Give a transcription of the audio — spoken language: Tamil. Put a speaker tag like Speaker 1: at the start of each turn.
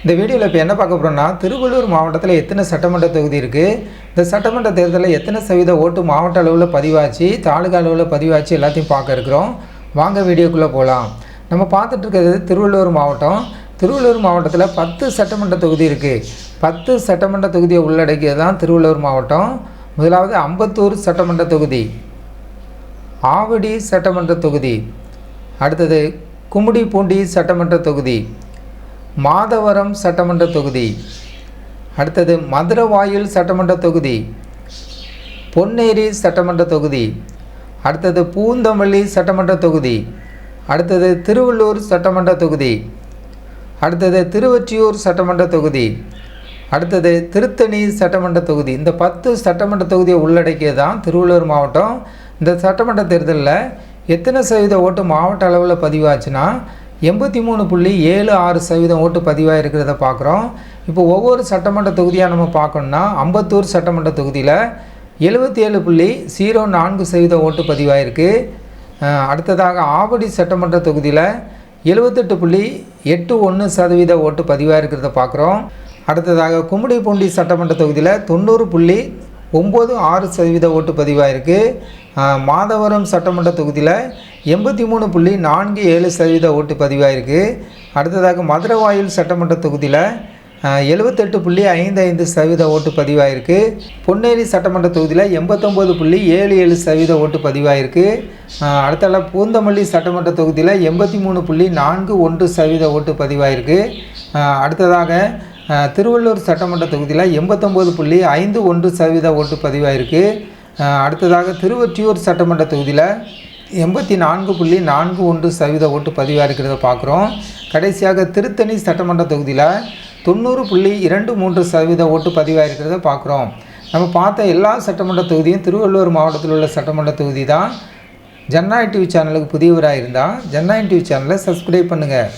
Speaker 1: இந்த வீடியோவில் இப்போ என்ன பார்க்க போகிறோம்னா, திருவள்ளூர் மாவட்டத்தில் எத்தனை சட்டமன்ற தொகுதி இருக்குது, இந்த சட்டமன்ற தேர்தலில் எத்தனை சதவீத ஓட்டு மாவட்ட அளவில் பதிவாச்சு, தாலுகா அளவில் பதிவாச்சு, எல்லாத்தையும் பார்க்க இருக்கிறோம். வாங்க வீடியோக்குள்ளே போகலாம். நம்ம பார்த்துட்டு இருக்கிறது திருவள்ளூர் மாவட்டம். திருவள்ளூர் மாவட்டத்தில் 10 சட்டமன்ற தொகுதி இருக்குது. 10 சட்டமன்ற தொகுதியை உள்ளடக்கியது தான் திருவள்ளூர் மாவட்டம். முதலாவது அம்பத்தூர் சட்டமன்ற தொகுதி, ஆவடி சட்டமன்ற தொகுதி, அடுத்தது கும்மிடிப்பூண்டி சட்டமன்ற தொகுதி, மாதவரம் சட்டமன்ற தொகுதி, அடுத்தது மதுரவாயில் சட்டமன்ற தொகுதி, பொன்னேரி சட்டமன்ற தொகுதி, அடுத்தது பூந்தமல்லி சட்டமன்ற தொகுதி, அடுத்தது திருவள்ளூர் சட்டமன்ற தொகுதி, அடுத்தது திருவொற்றியூர் சட்டமன்ற தொகுதி, அடுத்தது திருத்தணி சட்டமன்ற தொகுதி. இந்த 10 சட்டமன்ற தொகுதியை உள்ளடக்கியதான் திருவள்ளூர் மாவட்டம். இந்த சட்டமன்ற தேர்தலில் எத்தனை சதவீத ஓட்டு மாவட்ட அளவில் பதிவாச்சுன்னா 83.76% ஓட்டு பதிவாக இருக்கிறத பார்க்குறோம். இப்போ ஒவ்வொரு சட்டமன்ற தொகுதியாக நம்ம பார்க்கணுன்னா, அம்பத்தூர் சட்டமன்ற தொகுதியில் 77.04% ஓட்டு பதிவாயிருக்கு. அடுத்ததாக ஆவடி சட்டமன்ற தொகுதியில் 78.81% ஓட்டு பதிவாக இருக்கிறத பார்க்குறோம். அடுத்ததாக கும்மிடிப்பூண்டி சட்டமன்ற தொகுதியில் 90.96% ஓட்டு பதிவாயிருக்கு. மாதவரம் சட்டமன்ற தொகுதியில் 83.47% ஓட்டு பதிவாயிருக்கு. அடுத்ததாக மதுரவாயில் சட்டமன்ற தொகுதியில் 78.55% ஓட்டு பதிவாயிருக்கு. பொன்னேரி சட்டமன்ற தொகுதியில் 89.77% ஓட்டு பதிவாயிருக்கு. அடுத்தால பூந்தமல்லி சட்டமன்ற தொகுதியில் 83.41% ஓட்டு பதிவாயிருக்கு. அடுத்ததாக திருவள்ளூர் சட்டமன்ற தொகுதியில் 89.51% ஓட்டு பதிவாயிருக்கு. அடுத்ததாக திருவொற்றியூர் சட்டமன்ற தொகுதியில் 84.41% ஓட்டு பதிவாக இருக்கிறத பார்க்குறோம். கடைசியாக திருத்தணி சட்டமன்ற தொகுதியில் 90.23% ஓட்டு பதிவாக இருக்கிறத பார்க்குறோம். நம்ம பார்த்த எல்லா சட்டமன்ற தொகுதியும் திருவள்ளூர் மாவட்டத்தில் உள்ள சட்டமன்ற தொகுதி தான். ஜனநாயக டிவி சேனலுக்கு புதியவராக இருந்தால் ஜனநாயக டிவி சேனலை சப்ஸ்கிரைப் பண்ணுங்கள்.